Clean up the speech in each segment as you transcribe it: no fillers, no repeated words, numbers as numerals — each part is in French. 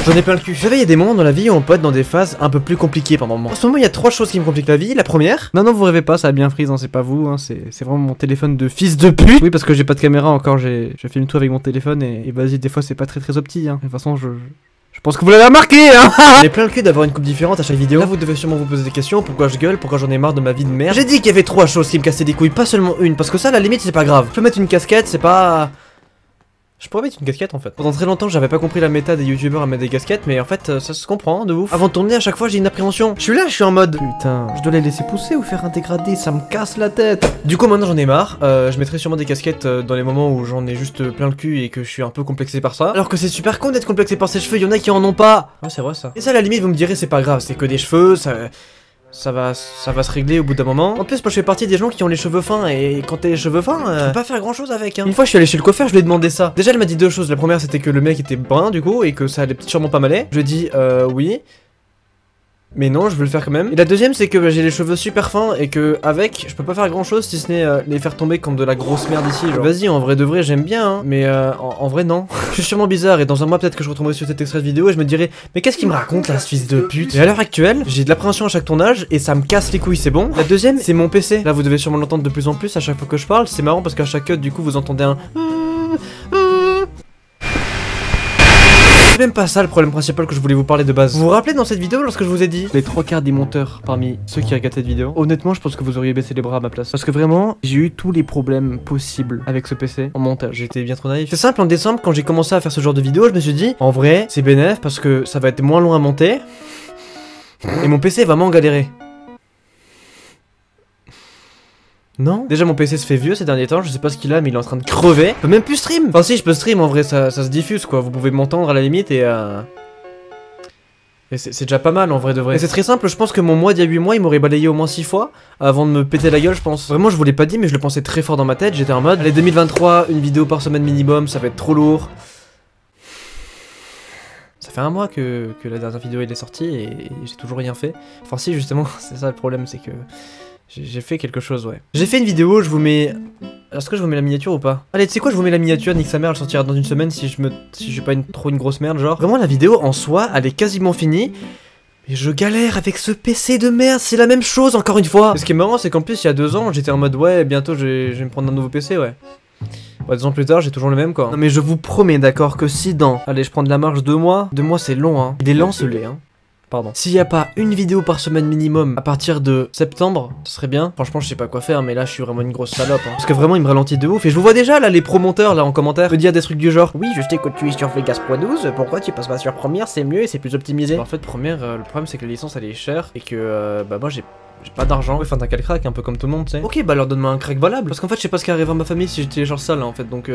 J'en ai plein le cul. Vous savez, il y a des moments dans la vie où on peut être dans des phases un peu plus compliquées par moment. En ce moment, il y a 3 choses qui me compliquent la vie. La première, non, vous rêvez pas, ça a bien freeze, hein, c'est pas vous, hein, c'est vraiment mon téléphone de fils de pute. Oui, parce que j'ai pas de caméra encore, je filme tout avec mon téléphone et vas-y, des fois c'est pas très opti, hein. De toute façon, je pense que vous l'avez remarqué, hein. J'ai plein le cul d'avoir une coupe différente à chaque vidéo. Là, vous devez sûrement vous poser des questions. Pourquoi je gueule? Pourquoi j'en ai marre de ma vie de merde? J'ai dit qu'il y avait 3 choses qui me cassaient des couilles, pas seulement une. Parce que ça, à la limite, c'est pas grave. Je peux mettre une casquette, c'est pas... Je pourrais mettre une casquette en fait. Pendant très longtemps, j'avais pas compris la méta des youtubeurs à mettre des casquettes, mais en fait, ça se comprend de ouf. Avant de tourner, à chaque fois, j'ai une appréhension. Je suis là, je suis en mode putain, je dois les laisser pousser ou faire un dégradé, ça me casse la tête. Du coup, maintenant j'en ai marre. Je mettrai sûrement des casquettes dans les moments où j'en ai juste plein le cul et que je suis un peu complexé par ça. Alors que c'est super con d'être complexé par ses cheveux, y en a qui en ont pas. Ouais, c'est vrai ça. Et ça, à la limite, vous me direz, c'est pas grave, c'est que des cheveux, ça va se régler au bout d'un moment. En plus, moi je fais partie des gens qui ont les cheveux fins et quand t'as les cheveux fins, tu peux pas faire grand chose avec, hein. Une fois je suis allé chez le coiffeur, je lui ai demandé ça. Déjà elle m'a dit 2 choses. La première c'était que le mec était brun du coup et que ça allait sûrement pas m'aller. Je lui ai dit oui. Mais non, je veux le faire quand même. Et la deuxième, c'est que j'ai les cheveux super fins et que avec, je peux pas faire grand chose si ce n'est les faire tomber comme de la grosse merde ici. Vas-y, en vrai de vrai, j'aime bien, hein, mais en vrai non. Je suis sûrement bizarre et dans un mois peut-être que je retomberai sur cet extrait de vidéo et je me dirai mais qu'est-ce qu'il me raconte là, ce fils de pute. Et à l'heure actuelle, j'ai de l'appréhension à chaque tournage et ça me casse les couilles, c'est bon. La deuxième, c'est mon PC. Là, vous devez sûrement l'entendre de plus en plus à chaque fois que je parle. C'est marrant parce qu'à chaque cut, du coup, vous entendez un... C'est même pas ça le problème principal que je voulais vous parler de base. Vous vous rappelez dans cette vidéo lorsque je vous ai dit les 3/4 des monteurs parmi ceux qui regardent cette vidéo? Honnêtement, je pense que vous auriez baissé les bras à ma place. Parce que vraiment, j'ai eu tous les problèmes possibles avec ce PC en montage. J'étais bien trop naïf. C'est simple, en décembre, quand j'ai commencé à faire ce genre de vidéo, je me suis dit, en vrai, c'est bénéf parce que ça va être moins long à monter. Et mon PC va vraiment galérer. Non. Déjà mon PC se fait vieux ces derniers temps, je sais pas ce qu'il a mais il est en train de crever. Je peux même plus stream. Enfin si je peux stream en vrai, ça se diffuse quoi, vous pouvez m'entendre à la limite et c'est déjà pas mal en vrai de vrai. Et c'est très simple, je pense que mon mois d'il y a 8 mois il m'aurait balayé au moins 6 fois avant de me péter la gueule je pense. Vraiment je vous l'ai pas dit mais je le pensais très fort dans ma tête, j'étais en mode allez 2023, une vidéo par semaine minimum, ça va être trop lourd. Ça fait 1 mois que la dernière vidéo elle est sortie et j'ai toujours rien fait. Enfin si justement, c'est ça le problème, c'est que... J'ai fait quelque chose, ouais. J'ai fait une vidéo, je vous mets... Est-ce que je vous mets la miniature ou pas? Allez, tu sais quoi, je vous mets la miniature, nique sa mère, elle sortira dans une semaine si j'ai pas trop une grosse merde, genre. Vraiment, la vidéo, en soi, elle est quasiment finie. Mais je galère avec ce PC de merde, c'est la même chose, encore une fois. Et ce qui est marrant, c'est qu'en plus, il y a 2 ans, j'étais en mode, ouais, bientôt, je vais me prendre un nouveau PC, ouais. Ouais, 2 ans plus tard, j'ai toujours le même, quoi. Non, mais je vous promets, d'accord, que si dans... Allez, je prends de la marge 2 mois. 2 mois, c'est long, hein. Il est lent, ce lait, hein. Pardon. S'il n'y a pas une vidéo par semaine minimum à partir de septembre, ce serait bien. Franchement, je sais pas quoi faire, mais là, je suis vraiment une grosse salope. Hein. Parce que vraiment, il me ralentit de ouf. Et je vous vois déjà, là, les promonteurs, là, en commentaire, me dire des trucs du genre oui, je sais que tu es sur Vegas Pro 12, pourquoi tu passes pas sur Premiere, c'est mieux et c'est plus optimisé. En fait, Premiere, le problème, c'est que la licence, elle est chère et que, bah, moi, j'ai pas d'argent. Enfin, t'as qu'à le crack, un peu comme tout le monde, tu sais. Ok, bah, alors donne-moi un crack valable. Parce qu'en fait, je sais pas ce qui arrive à ma famille si je télécharge ça, là, en fait, donc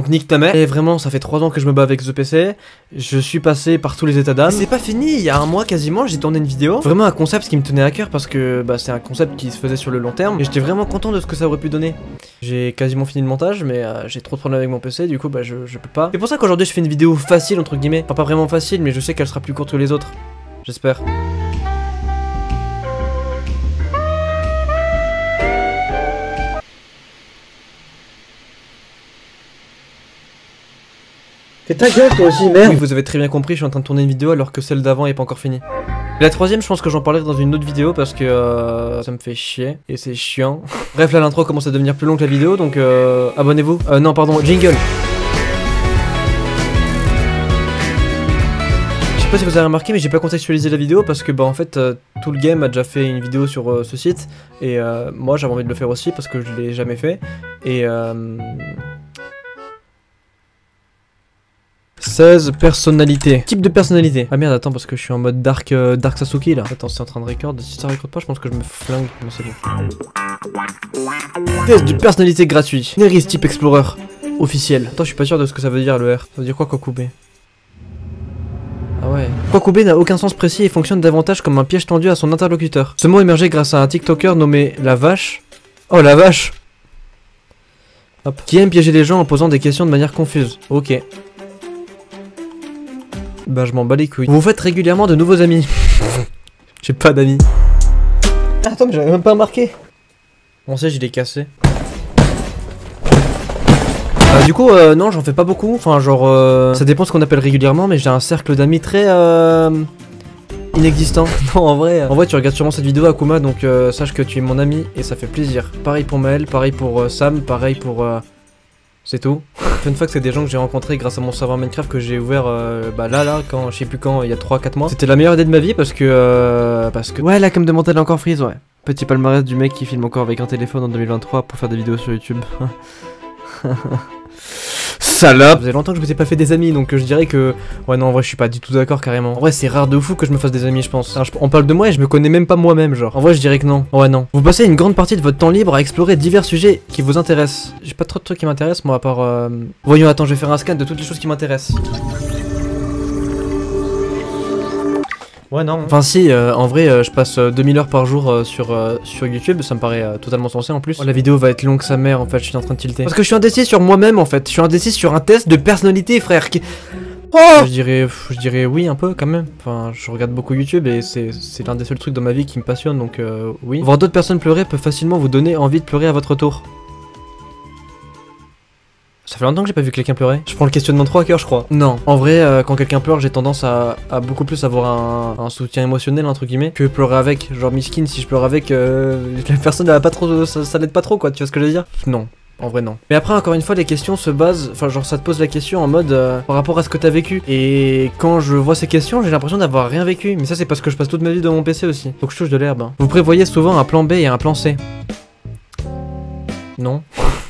nique ta mère. Et vraiment ça fait 3 ans que je me bats avec ce PC. Je suis passé par tous les états d'âme. C'est pas fini, il y a 1 mois quasiment j'ai tourné une vidéo. Vraiment un concept qui me tenait à cœur parce que bah, c'est un concept qui se faisait sur le long terme. Et j'étais vraiment content de ce que ça aurait pu donner. J'ai quasiment fini le montage mais j'ai trop de problèmes avec mon PC. Du coup bah je peux pas. C'est pour ça qu'aujourd'hui je fais une vidéo facile entre guillemets. Enfin pas vraiment facile mais je sais qu'elle sera plus courte que les autres. J'espère. Fais ta gueule toi aussi, merde. Oui, vous avez très bien compris, je suis en train de tourner une vidéo alors que celle d'avant est pas encore finie. Et la 3ème, je pense que j'en parlerai dans une autre vidéo parce que ça me fait chier et c'est chiant. Bref, là l'intro commence à devenir plus long que la vidéo donc abonnez-vous. Non, pardon, jingle. Je sais pas si vous avez remarqué mais j'ai pas contextualisé la vidéo parce que bah en fait tout le game a déjà fait une vidéo sur ce site et moi j'avais envie de le faire aussi parce que je l'ai jamais fait et 16 personnalités. Type de personnalité. Ah merde, attends, parce que je suis en mode Dark Sasuke là. Attends, c'est en train de record. Si ça record pas, je pense que je me flingue. Non, c'est bon. Test de personnalité gratuit. Neris type Explorer. Officiel. Attends, je suis pas sûr de ce que ça veut dire le R. Ça veut dire quoi, Kwakubé? Ah ouais. Kwakubé n'a aucun sens précis et fonctionne davantage comme un piège tendu à son interlocuteur. Ce mot émergé grâce à un TikToker nommé La Vache. Oh, La Vache! Hop. Qui aime piéger les gens en posant des questions de manière confuse. Ok. Bah je m'en bats les couilles. Vous faites régulièrement de nouveaux amis. J'ai pas d'amis. Attends mais j'avais même pas remarqué. Mon siège il est cassé. Du coup, non, j'en fais pas beaucoup. Enfin, genre, ça dépend ce qu'on appelle régulièrement, mais j'ai un cercle d'amis très inexistant. Non, en vrai, tu regardes sûrement cette vidéo, Akuma, donc sache que tu es mon ami et ça fait plaisir. Pareil pour Maël, pareil pour Sam, pareil pour. C'est tout. Fun fact, c'est des gens que j'ai rencontrés grâce à mon serveur Minecraft que j'ai ouvert là, quand, je sais plus quand, il y a 3-4 mois. C'était la meilleure idée de ma vie parce que. Ouais, la cam de montage encore freeze, ouais. Petit palmarès du mec qui filme encore avec un téléphone en 2023 pour faire des vidéos sur YouTube. Salope. Ça faisait longtemps que je m'étais pas fait des amis, donc je dirais que... Ouais non, en vrai je suis pas du tout d'accord carrément. En vrai c'est rare de fou que je me fasse des amis, je pense. Alors, on parle de moi et je me connais même pas moi-même, genre. En vrai je dirais que non. Ouais non. Vous passez une grande partie de votre temps libre à explorer divers sujets qui vous intéressent. J'ai pas trop de trucs qui m'intéressent moi à part... Voyons, attends, je vais faire un scan de toutes les choses qui m'intéressent. Ouais non. Enfin si, en vrai je passe 2000 heures par jour sur YouTube, ça me paraît totalement sensé en plus. Oh, la vidéo va être longue sa mère en fait, je suis en train de tilter. Parce que je suis indécis sur moi-même en fait, je suis indécis sur un test de personnalité frère. Oh, je dirais oui un peu quand même. Enfin, je regarde beaucoup YouTube et c'est l'un des seuls trucs dans ma vie qui me passionne, donc oui. Voir d'autres personnes pleurer peut facilement vous donner envie de pleurer à votre tour. Ça fait longtemps que j'ai pas vu quelqu'un pleurer. Je prends le questionnement 3 cœurs, je crois. Non. En vrai, quand quelqu'un pleure, j'ai tendance à beaucoup plus avoir un soutien émotionnel, entre guillemets, que pleurer avec. Genre, miskin, si je pleure avec, la personne, elle va pas trop. Ça l'aide pas trop, quoi. Tu vois ce que je veux dire? Non. En vrai non. Mais après encore une fois les questions se basent, enfin genre ça te pose la question en mode par rapport à ce que t'as vécu. Et quand je vois ces questions j'ai l'impression d'avoir rien vécu. Mais ça c'est parce que je passe toute ma vie dans mon PC aussi. Donc je touche de l'herbe. Hein. Vous prévoyez souvent un plan B et un plan C? Non.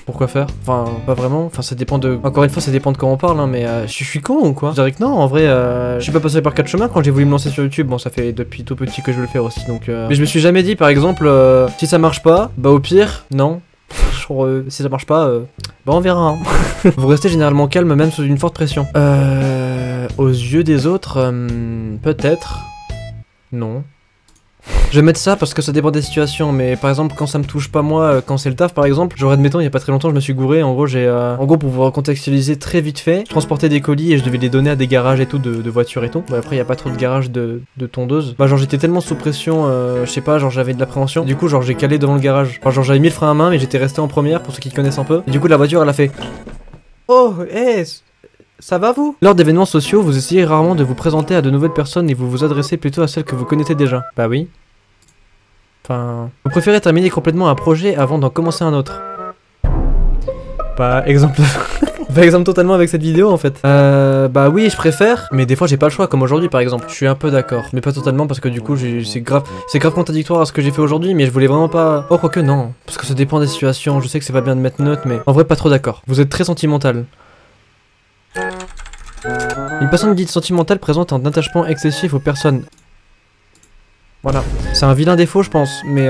Pourquoi faire? Enfin, pas vraiment. Enfin, ça dépend de... Encore une fois, ça dépend de quand on parle, hein, mais je suis con ou quoi? Je dirais que non, en vrai, je suis pas passé par 4 chemins quand j'ai voulu me lancer sur YouTube. Bon, ça fait depuis tout petit que je veux le faire aussi, donc... Mais je me suis jamais dit, par exemple, si ça marche pas, bah au pire, non. Genre, si ça marche pas, bah on verra. Hein. Vous restez généralement calme, même sous une forte pression. Aux yeux des autres, peut-être. Non. Je vais mettre ça parce que ça dépend des situations, mais par exemple quand ça me touche pas moi, quand c'est le taf par exemple, genre admettons il y a pas très longtemps je me suis gouré, en gros pour vous recontextualiser très vite fait, je transportais des colis et je devais les donner à des garages et tout de voitures et tout. Bon, après il y a pas trop de garages de tondeuses. Bah genre j'étais tellement sous pression, je sais pas, genre j'avais de l'appréhension, du coup genre j'ai calé devant le garage. Enfin, genre j'avais mis le frein à main mais j'étais resté en première pour ceux qui connaissent un peu. Et du coup la voiture elle a fait oh ça va vous? Lors d'événements sociaux, vous essayez rarement de vous présenter à de nouvelles personnes et vous vous adressez plutôt à celles que vous connaissez déjà. Bah oui. Enfin... Vous préférez terminer complètement un projet avant d'en commencer un autre? Bah exemple... Par exemple totalement avec cette vidéo en fait. Bah oui je préfère, mais des fois j'ai pas le choix comme aujourd'hui par exemple. Je suis un peu d'accord, mais pas totalement parce que du coup c'est grave contradictoire à ce que j'ai fait aujourd'hui, mais je voulais vraiment pas... Oh quoique non, parce que ça dépend des situations, je sais que c'est pas bien de mettre note, mais en vrai pas trop d'accord. Vous êtes très sentimental. Une personne dite sentimentale présente un attachement excessif aux personnes. Voilà. C'est un vilain défaut, je pense, mais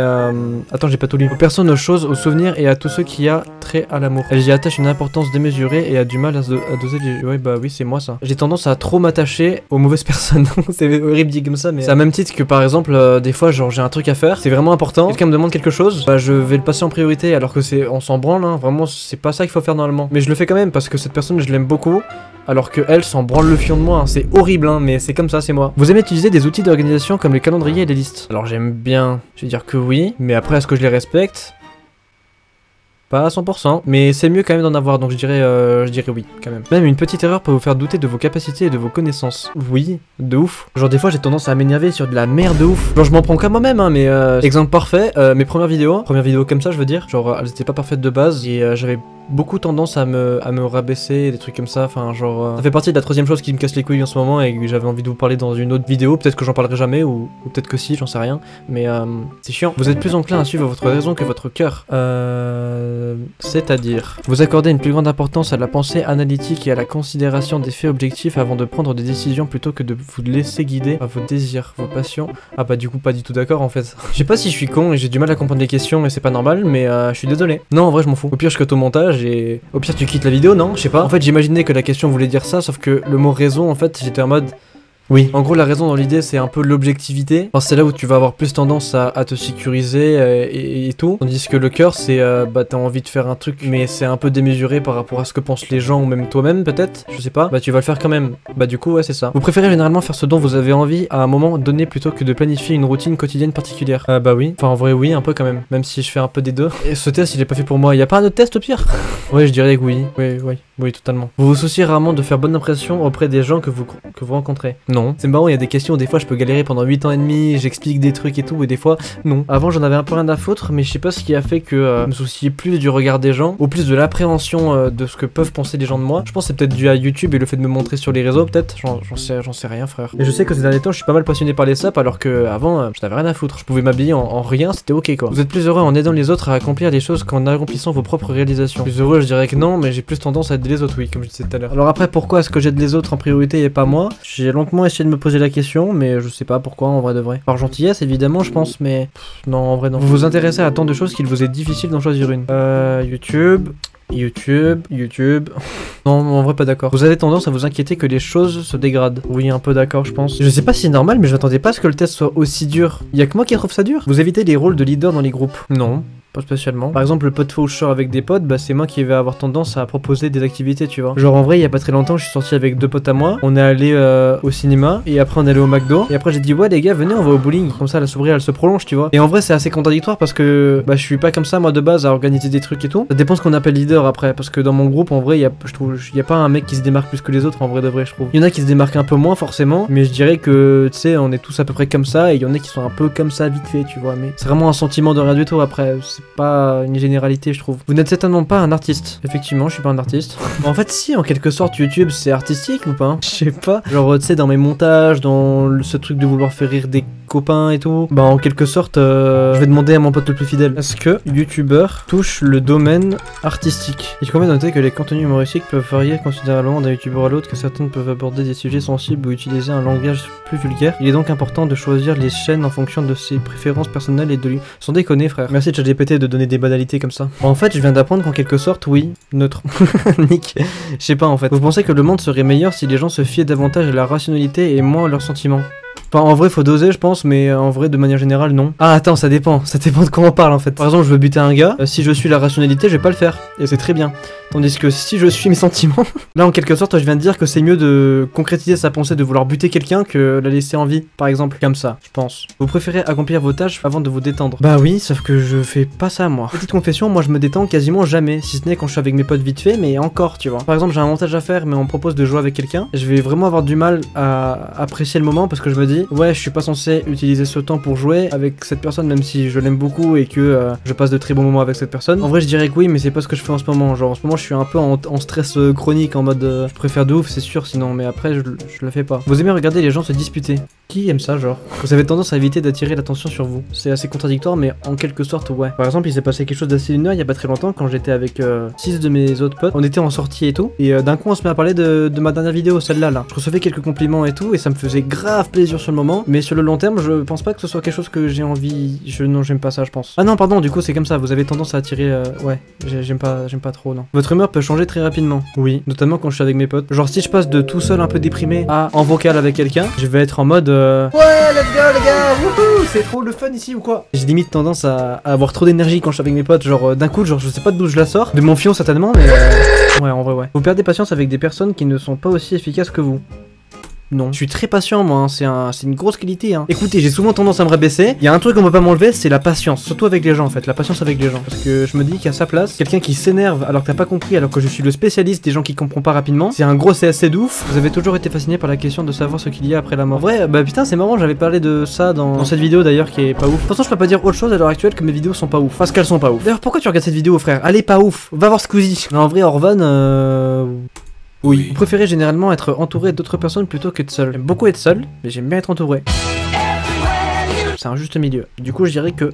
attends, j'ai pas tout lu. Aux personnes, aux choses, aux souvenirs et à tous ceux qui a trait à l'amour. Elle y attache une importance démesurée et a du mal à doser les... Ouais, bah oui, c'est moi ça. J'ai tendance à trop m'attacher aux mauvaises personnes. C'est horrible dit comme ça, mais... C'est à même titre que par exemple, des fois, genre j'ai un truc à faire, c'est vraiment important. Quelqu'un me demande quelque chose, bah je vais le passer en priorité alors que c'est... On s'en branle, hein. Vraiment, c'est pas ça qu'il faut faire normalement. Mais je le fais quand même parce que cette personne, je l'aime beaucoup. Alors que elle s'en branle le fion de moi, hein. C'est horrible hein, mais c'est comme ça, c'est moi. Vous aimez utiliser des outils d'organisation comme les calendriers et les listes? Alors j'aime bien, je vais dire que oui, mais après est-ce que je les respecte? Pas à 100%, mais c'est mieux quand même d'en avoir, donc je dirais oui, quand même. Même une petite erreur peut vous faire douter de vos capacités et de vos connaissances. Oui, de ouf. Genre des fois j'ai tendance à m'énerver sur de la merde de ouf. Genre je m'en prends qu'à moi-même, hein, mais exemple parfait, mes premières vidéos comme ça je veux dire, genre elles étaient pas parfaites de base, et j'avais beaucoup tendance à me rabaisser, des trucs comme ça, enfin genre... Ça fait partie de la troisième chose qui me casse les couilles en ce moment et que j'avais envie de vous parler dans une autre vidéo, peut-être que j'en parlerai jamais, ou peut-être que si, j'en sais rien, mais c'est chiant. Vous êtes plus enclin à suivre votre raison que votre cœur. C'est-à-dire... Vous accordez une plus grande importance à la pensée analytique et à la considération des faits objectifs avant de prendre des décisions plutôt que de vous laisser guider par vos désirs, vos passions. Ah bah du coup pas du tout d'accord en fait. Je sais pas si je suis con et j'ai du mal à comprendre les questions et c'est pas normal, mais je suis désolé. Non en vrai je m'en fous. Au pire je cut au montage et... Au pire tu quittes la vidéo, non? Je sais pas. En fait j'imaginais que la question voulait dire ça, sauf que le mot raison en fait j'étais en mode... Oui. En gros, la raison dans l'idée, c'est un peu l'objectivité. Enfin, c'est là où tu vas avoir plus tendance à te sécuriser et tout. Tandis que le cœur, c'est bah t'as envie de faire un truc, mais c'est un peu démesuré par rapport à ce que pensent les gens ou même toi-même peut-être. Je sais pas. Bah tu vas le faire quand même. Bah du coup, ouais, c'est ça. Vous préférez généralement faire ce dont vous avez envie à un moment donné plutôt que de planifier une routine quotidienne particulière? Bah oui. Enfin, en vrai, oui, un peu quand même. Même si je fais un peu des deux. Et ce test, il est pas fait pour moi. Y a pas un autre test au pire? Ouais, je dirais que oui. Oui, totalement. Vous vous souciez rarement de faire bonne impression auprès des gens que vous rencontrez? Non. C'est marrant, il y a des questions où des fois je peux galérer pendant 8 ans et demi, j'explique des trucs et tout, et des fois, non. Avant, j'en avais un peu rien à foutre, mais je sais pas ce qui a fait que je me souciais plus du regard des gens, ou plus de l'appréhension de ce que peuvent penser les gens de moi. Je pense que c'est peut-être dû à YouTube et le fait de me montrer sur les réseaux, peut-être. J'en sais rien, frère. Et je sais que ces derniers temps, je suis pas mal passionné par les sapes, alors que avant, je n'avais rien à foutre. Je pouvais m'habiller en rien, c'était ok quoi. Vous êtes plus heureux en aidant les autres à accomplir des choses qu'en accomplissant vos propres réalisations? Plus heureux, je dirais que non, mais j'ai plus tendance à aider les autres, oui, comme je disais tout à l'heure. Alors après, pourquoi est-ce que j'aide les autres en priorité et pas moi? J'ai longuement essayé de me poser la question, mais je sais pas pourquoi en vrai de vrai. Par gentillesse, évidemment, je pense, mais non, en vrai non. Vous vous intéressez à tant de choses qu'il vous est difficile d'en choisir une. YouTube. Non, en vrai pas d'accord. Vous avez tendance à vous inquiéter que les choses se dégradent. Oui, un peu d'accord, je pense. Je sais pas si c'est normal, mais je m'attendais pas à ce que le test soit aussi dur. Y'a que moi qui trouve ça dur? Vous évitez les rôles de leader dans les groupes? Non. Pas spécialement. Par exemple, le pote fois où je sors avec des potes, bah c'est moi qui vais avoir tendance à proposer des activités, tu vois. Genre en vrai, il y a pas très longtemps, je suis sorti avec 2 potes à moi. On est allé au cinéma et après on est allé au McDo. Et après j'ai dit ouais les gars, venez, on va au bowling. Comme ça la soirée elle se prolonge, tu vois. Et en vrai, c'est assez contradictoire parce que bah je suis pas comme ça moi de base à organiser des trucs et tout. Ça dépend ce qu'on appelle leader après, parce que dans mon groupe en vrai, je trouve y a pas un mec qui se démarque plus que les autres en vrai de vrai, je trouve. Il y en a qui se démarquent un peu moins forcément, mais je dirais que tu sais, on est tous à peu près comme ça et il y en a qui sont un peu comme ça vite fait, tu vois. Mais c'est vraiment un sentiment de rien du tout après. C'est pas une généralité, je trouve. Vous n'êtes certainement pas un artiste. Effectivement, je suis pas un artiste. En fait, si, en quelque sorte, YouTube, c'est artistique ou pas? Je sais pas. Genre, tu sais, dans mes montages, dans ce truc de vouloir faire rire des copains et tout, bah, en quelque sorte, je vais demander à mon pote le plus fidèle. Est-ce que YouTubeur touche le domaine artistique? Il convient de noter que les contenus humoristiques peuvent varier considérablement d'un YouTubeur à l'autre, que certaines peuvent aborder des sujets sensibles ou utiliser un langage plus vulgaire. Il est donc important de choisir les chaînes en fonction de ses préférences personnelles et de lui. Sans déconner, frère. Merci ChatGPT de donner des banalités comme ça. En fait, je viens d'apprendre qu'en quelque sorte, oui, neutre. Nick. Je sais pas en fait. Vous pensez que le monde serait meilleur si les gens se fiaient davantage à la rationalité et moins à leurs sentiments? Enfin, en vrai, faut doser, je pense, mais en vrai, de manière générale, non. Ah, attends, ça dépend. Ça dépend de quoi on parle, en fait. Par exemple, je veux buter un gars. Si je suis la rationalité, je vais pas le faire. Et c'est très bien. Tandis que si je suis mes sentiments... Là, en quelque sorte, je viens de dire que c'est mieux de concrétiser sa pensée de vouloir buter quelqu'un que la laisser en vie, par exemple. Comme ça, je pense. Vous préférez accomplir vos tâches avant de vous détendre? Bah oui, sauf que je fais pas ça, moi. Petite confession, moi, je me détends quasiment jamais. Si ce n'est quand je suis avec mes potes vite fait, mais encore, tu vois. Par exemple, j'ai un montage à faire, mais on me propose de jouer avec quelqu'un. Je vais vraiment avoir du mal à apprécier le moment parce que je me dis, ouais, je suis pas censé utiliser ce temps pour jouer avec cette personne, même si je l'aime beaucoup et que je passe de très bons moments avec cette personne. En vrai, je dirais que oui, mais c'est pas ce que je fais en ce moment. Genre, en ce moment, je suis un peu en stress chronique, en mode je préfère de ouf, c'est sûr, sinon, mais après, je le fais pas. Vous aimez regarder les gens se disputer? Qui aime ça, genre? Vous avez tendance à éviter d'attirer l'attention sur vous. C'est assez contradictoire, mais en quelque sorte, ouais. Par exemple, il s'est passé quelque chose d'assez lunaire il y a pas très longtemps quand j'étais avec 6 de mes autres potes. On était en sortie et tout, et d'un coup, on se met à parler de ma dernière vidéo, celle-là, là. Je recevais quelques compliments et tout, et ça me faisait grave plaisir sur le moment, mais sur le long terme, je pense pas que ce soit quelque chose que j'ai envie. Non, j'aime pas ça, je pense. Ah non, pardon, du coup, c'est comme ça. Vous avez tendance à attirer. Ouais, j'aime pas trop, non. Votre humeur peut changer très rapidement. Oui, notamment quand je suis avec mes potes. Genre, si je passe de tout seul un peu déprimé à en vocal avec quelqu'un, je vais être en mode. Ouais, let's go, les gars, wouhou, c'est trop le fun ici ou quoi? J'ai limite tendance à avoir trop d'énergie quand je suis avec mes potes. Genre, d'un coup, genre, je sais pas d'où je la sors. De mon fion, certainement, mais. Ouais, en vrai, ouais. Vous perdez patience avec des personnes qui ne sont pas aussi efficaces que vous. Non. Je suis très patient, moi, hein. C'est une grosse qualité, hein. Écoutez, j'ai souvent tendance à me rabaisser. Il y a un truc qu'on peut pas m'enlever, c'est la patience. Surtout avec les gens, en fait. La patience avec les gens. Parce que je me dis qu'à sa place, quelqu'un qui s'énerve alors que t'as pas compris, alors que je suis le spécialiste des gens qui comprennent pas rapidement, c'est un gros CSC d'ouf. Vous avez toujours été fasciné par la question de savoir ce qu'il y a après la mort. En vrai, bah putain, c'est marrant, j'avais parlé de ça dans cette vidéo d'ailleurs qui est pas ouf. De toute façon, je peux pas dire autre chose à l'heure actuelle que mes vidéos sont pas ouf. Parce qu'elles sont pas ouf. D'ailleurs, pourquoi tu regardes cette vidéo, frère? Elle est pas ouf. Va voir Squeezie. Non, en vrai, Orvan, oui. Vous préférez généralement être entouré d'autres personnes plutôt qu'être seul? J'aime beaucoup être seul, mais j'aime bien être entouré. C'est un juste milieu. Du coup, je dirais que...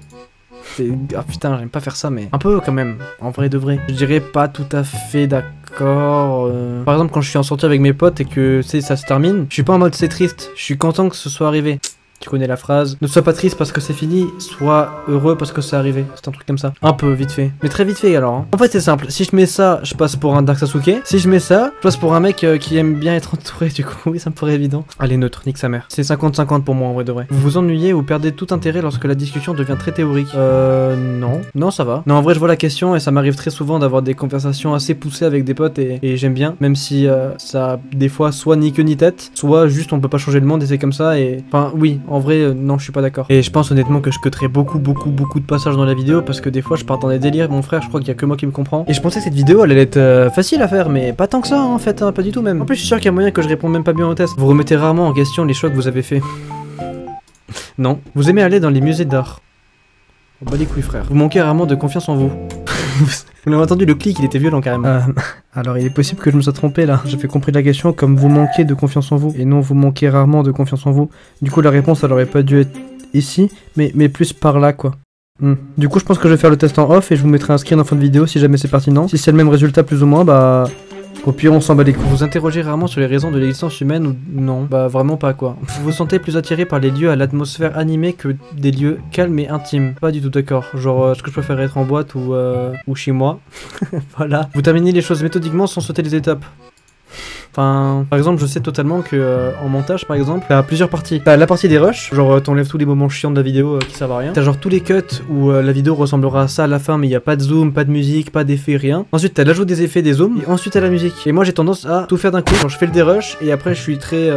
Ah putain, j'aime pas faire ça, mais... Un peu quand même, en vrai de vrai. Je dirais pas tout à fait d'accord. Par exemple, quand je suis en sortie avec mes potes et que, tu sais, ça se termine, je suis pas en mode c'est triste. Je suis content que ce soit arrivé. Tu connais la phrase. Ne sois pas triste parce que c'est fini, sois heureux parce que c'est arrivé. C'est un truc comme ça. Un peu vite fait. Mais très vite fait alors. Hein. En fait, c'est simple. Si je mets ça, je passe pour un Dark Sasuke. Si je mets ça, je passe pour un mec qui aime bien être entouré. Du coup, oui, ça me paraît évident. Allez, neutre, nique sa mère. C'est 50-50 pour moi en vrai de vrai. Vous vous ennuyez ou perdez tout intérêt lorsque la discussion devient très théorique? Non. Non, ça va. Non, en vrai, je vois la question et ça m'arrive très souvent d'avoir des conversations assez poussées avec des potes et j'aime bien. Même si ça, des fois, soit ni queue ni tête, soit juste on peut pas changer le monde et c'est comme ça. Et enfin, oui, en vrai, non, je suis pas d'accord. Et je pense honnêtement que je cutterai beaucoup de passages dans la vidéo parce que des fois, je pars dans des délires. Mon frère, je crois qu'il y a que moi qui me comprend. Et je pensais que cette vidéo, elle allait être facile à faire, mais pas tant que ça en fait, hein, pas du tout même. En plus, je suis sûr qu'il y a moyen que je réponde même pas bien au test. Vous remettez rarement en question les choix que vous avez fait. Non. Vous aimez aller dans les musées d'art? Oh, bah les couilles frère. Vous manquez rarement de confiance en vous. Vous l'avez entendu, le clic il était violent carrément. Alors il est possible que je me sois trompé là. J'ai fait compris la question comme vous manquez de confiance en vous. Et non, vous manquez rarement de confiance en vous. Du coup la réponse elle aurait pas dû être ici, mais plus par là quoi. Du coup je pense que je vais faire le test en off et je vous mettrai un screen en fin de vidéo si jamais c'est pertinent. Si c'est le même résultat plus ou moins, bah... Au pire, on s'en bat les couilles. Vous interrogez rarement sur les raisons de l'existence humaine ou non? Bah vraiment pas quoi. Vous vous sentez plus attiré par les lieux à l'atmosphère animée que des lieux calmes et intimes? Pas du tout d'accord. Genre, est-ce que je préfère être en boîte ou chez moi? Voilà. Vous terminez les choses méthodiquement sans sauter les étapes. Enfin, par exemple, je sais totalement que en montage, par exemple, t'as plusieurs parties. T'as la partie des rushs, genre t'enlèves tous les moments chiants de la vidéo qui servent à rien. T'as genre tous les cuts où la vidéo ressemblera à ça à la fin, mais il y a pas de zoom, pas de musique, pas d'effets, rien. Ensuite, t'as l'ajout des effets, des zooms, et ensuite t'as la musique. Et moi, j'ai tendance à tout faire d'un coup. Genre, je fais le dérush et après, je suis très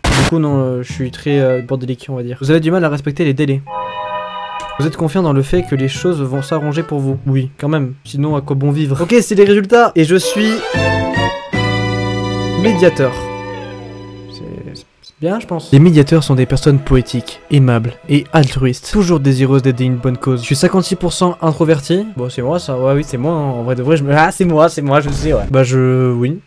Du coup, non, je suis très bordélique, on va dire. Vous avez du mal à respecter les délais. Vous êtes confiant dans le fait que les choses vont s'arranger pour vous? Oui, quand même. Sinon, à quoi bon vivre? Ok, c'est les résultats. Et je suis... médiateur. C'est bien, je pense. Les médiateurs sont des personnes poétiques, aimables et altruistes. Toujours désireuses d'aider une bonne cause. Je suis 56% introverti. Bon, c'est moi, ça. Ouais, oui, c'est moi. Hein. En vrai de vrai, je me... Ah, c'est moi, je sais, ouais. Bah, oui.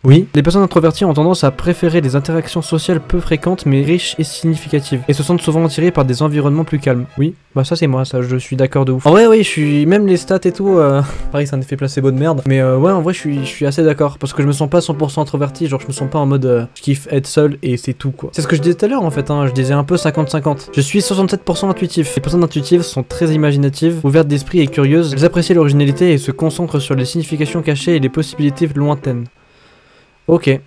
Oui, les personnes introverties ont tendance à préférer des interactions sociales peu fréquentes mais riches et significatives, et se sentent souvent attirées par des environnements plus calmes. Oui, bah ça c'est moi, ça je suis d'accord de ouf. En vrai oui, je suis, même les stats et tout, pareil c'est un effet placebo de merde, mais ouais en vrai je suis assez d'accord, parce que je me sens pas 100% introverti, genre je me sens pas en mode je kiffe être seul et c'est tout quoi. C'est ce que je disais tout à l'heure en fait, hein, je disais un peu 50-50. Je suis 67% intuitif. Les personnes intuitives sont très imaginatives, ouvertes d'esprit et curieuses, elles apprécient l'originalité et se concentrent sur les significations cachées et les possibilités lointaines. Ok.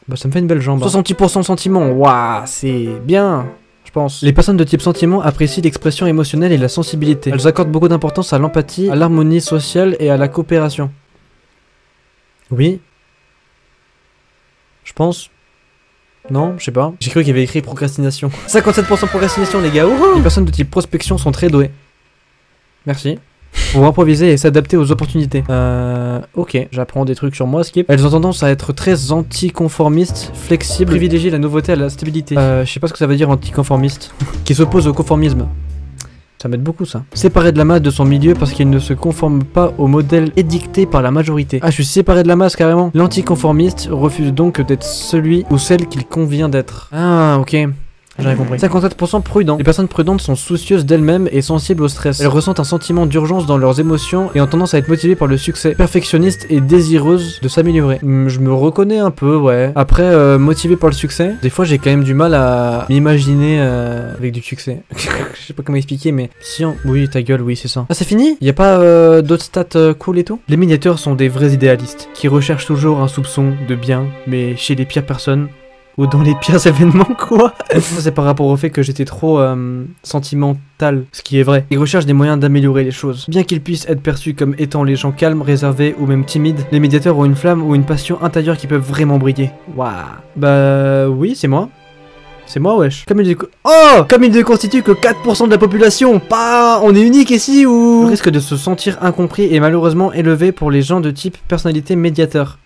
Bah ça me fait une belle jambe. 66% sentiment, waouh, c'est bien, je pense. Les personnes de type sentiment apprécient l'expression émotionnelle et la sensibilité. Elles accordent beaucoup d'importance à l'empathie, à l'harmonie sociale et à la coopération. Oui. Je pense. Non, je sais pas. J'ai cru qu'il y avait écrit procrastination. 57% procrastination les gars, wouhou. Les personnes de type prospection sont très douées. Merci. Pour improviser et s'adapter aux opportunités. Ok, j'apprends des trucs sur moi, skip. Elles ont tendance à être très anticonformistes, flexibles, privilégient la nouveauté à la stabilité. Je sais pas ce que ça veut dire anticonformiste. Qui s'oppose au conformisme. Ça m'aide beaucoup ça. Séparé de la masse de son milieu parce qu'il ne se conforme pas au modèle édicté par la majorité. Ah, je suis séparé de la masse carrément. L'anticonformiste refuse donc d'être celui ou celle qu'il convient d'être. Ah, ok. J'avais compris. 57% prudents. Les personnes prudentes sont soucieuses d'elles-mêmes et sensibles au stress. Elles ressentent un sentiment d'urgence dans leurs émotions et ont tendance à être motivées par le succès. Perfectionnistes et désireuses de s'améliorer. Je me reconnais un peu, ouais. Après, motivé par le succès, des fois j'ai quand même du mal à m'imaginer avec du succès. Je sais pas comment expliquer, mais si on... Oui, ta gueule, oui, c'est ça. Ah, c'est fini? Y a pas d'autres stats cool et tout? Les médiateurs sont des vrais idéalistes, qui recherchent toujours un soupçon de bien, mais chez les pires personnes. Ou dans les pires événements, quoi. Ça, c'est par rapport au fait que j'étais trop sentimental, ce qui est vrai. Ils recherchent des moyens d'améliorer les choses. Bien qu'ils puissent être perçus comme étant les gens calmes, réservés ou même timides, les médiateurs ont une flamme ou une passion intérieure qui peuvent vraiment briller. Waouh. Bah oui, c'est moi. C'est moi, wesh. Comme il ne constitue que 4% de la population. Pas... On est unique ici ou... Le risque de se sentir incompris est malheureusement élevé pour les gens de type personnalité médiateur.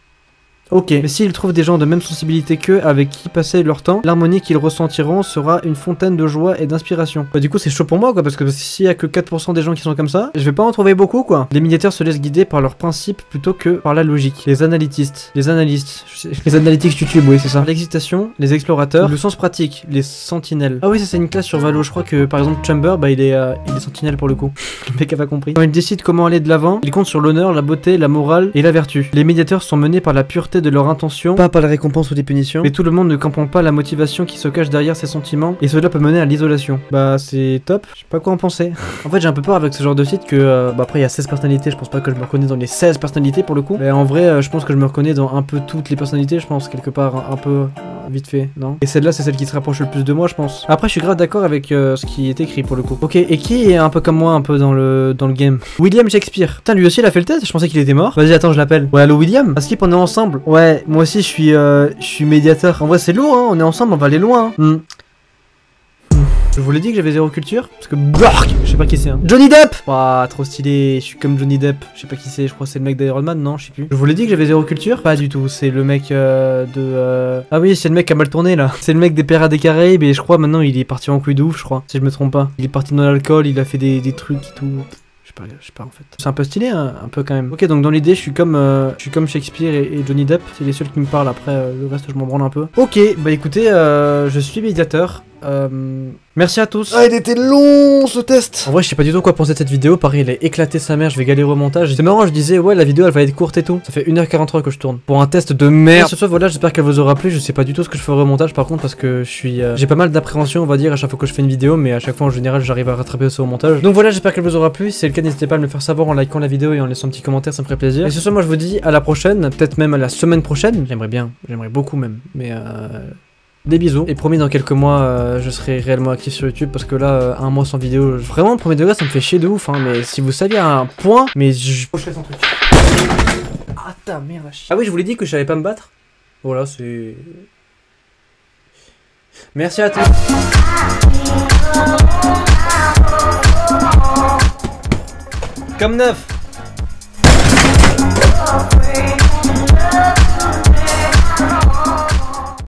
Ok, mais s'ils trouvent des gens de même sensibilité qu'eux avec qui passer leur temps, l'harmonie qu'ils ressentiront sera une fontaine de joie et d'inspiration. Bah du coup c'est chaud pour moi quoi, parce que s'il y a que 4% des gens qui sont comme ça, je vais pas en trouver beaucoup quoi. Les médiateurs se laissent guider par leurs principes plutôt que par la logique. Les analytistes, les analytics YouTube, oui c'est ça. L'excitation, les explorateurs, le sens pratique, les sentinelles. Ah oui ça c'est une classe sur Valo, je crois que par exemple Chamber, bah il est sentinelle pour le coup. Le mec a pas compris. Quand ils décident comment aller de l'avant, ils comptent sur l'honneur, la beauté, la morale et la vertu. Les médiateurs sont menés par la pureté volonté de leur intention, pas par les récompenses ou des punitions, mais tout le monde ne comprend pas la motivation qui se cache derrière ces sentiments, et cela peut mener à l'isolation. Bah c'est top, je sais pas quoi en penser. En fait j'ai un peu peur avec ce genre de site que, bah après il y a 16 personnalités, je pense pas que je me reconnais dans les 16 personnalités pour le coup, mais en vrai je pense que je me reconnais dans un peu toutes les personnalités, je pense quelque part un peu vite fait, non? Et celle-là c'est celle qui se rapproche le plus de moi je pense. Après je suis grave d'accord avec ce qui est écrit pour le coup. Ok, et qui est un peu comme moi un peu dans le game? William Shakespeare. Putain lui aussi il a fait le test, je pensais qu'il était mort. Vas-y attends je l'appelle. Ouais allo William? À Skip on est ensemble. Ouais moi aussi je suis médiateur. En vrai c'est lourd hein, on est ensemble, on va aller loin hein. Je vous l'ai dit que j'avais zéro culture parce que BLARK je sais pas qui c'est hein. Johnny Depp. Waouh trop stylé, je suis comme Johnny Depp. Je sais pas qui c'est, je crois que c'est le mec d'Iron Man, non je sais plus. Je vous l'ai dit que j'avais zéro culture. Pas du tout, c'est le mec Ah oui c'est le mec qui a mal tourné là. C'est le mec des Pirates des Caraïbes et je crois maintenant il est parti en couille de ouf je crois. Si je me trompe pas. Il est parti dans l'alcool, il a fait des trucs et tout. Je sais pas en fait. C'est un peu stylé hein, un peu quand même. Ok donc dans l'idée je suis comme Shakespeare et Johnny Depp. C'est les seuls qui me parlent, après le reste je m'en branle un peu. Ok bah écoutez je suis médiateur. Merci à tous. Ah il était long ce test. En vrai je sais pas du tout quoi penser de cette vidéo. Pareil elle est éclatée sa mère, je vais galérer au montage. C'est marrant, je disais ouais la vidéo elle va être courte et tout. Ça fait 1h43 que je tourne pour un test de merde. Et ce soir voilà j'espère qu'elle vous aura plu. Je sais pas du tout ce que je ferai au montage par contre parce que je suis j'ai pas mal d'appréhension on va dire à chaque fois que je fais une vidéo. Mais à chaque fois en général j'arrive à rattraper ça au montage. Donc voilà j'espère qu'elle vous aura plu. Si c'est le cas n'hésitez pas à me le faire savoir en likant la vidéo et en laissant un petit commentaire, ça me ferait plaisir. Et ce soir moi je vous dis à la prochaine, peut-être même à la semaine prochaine. J'aimerais beaucoup même. Mais des bisous. Et promis dans quelques mois je serai réellement actif sur YouTube parce que là un mois sans vidéo vraiment premier degré ça me fait chier de ouf hein. Mais si vous saviez à un point. Mais je fais son truc. Ah ta merde à chier. Ah oui je vous l'ai dit que je savais pas me battre. Voilà c'est. Merci à tous. Comme neuf.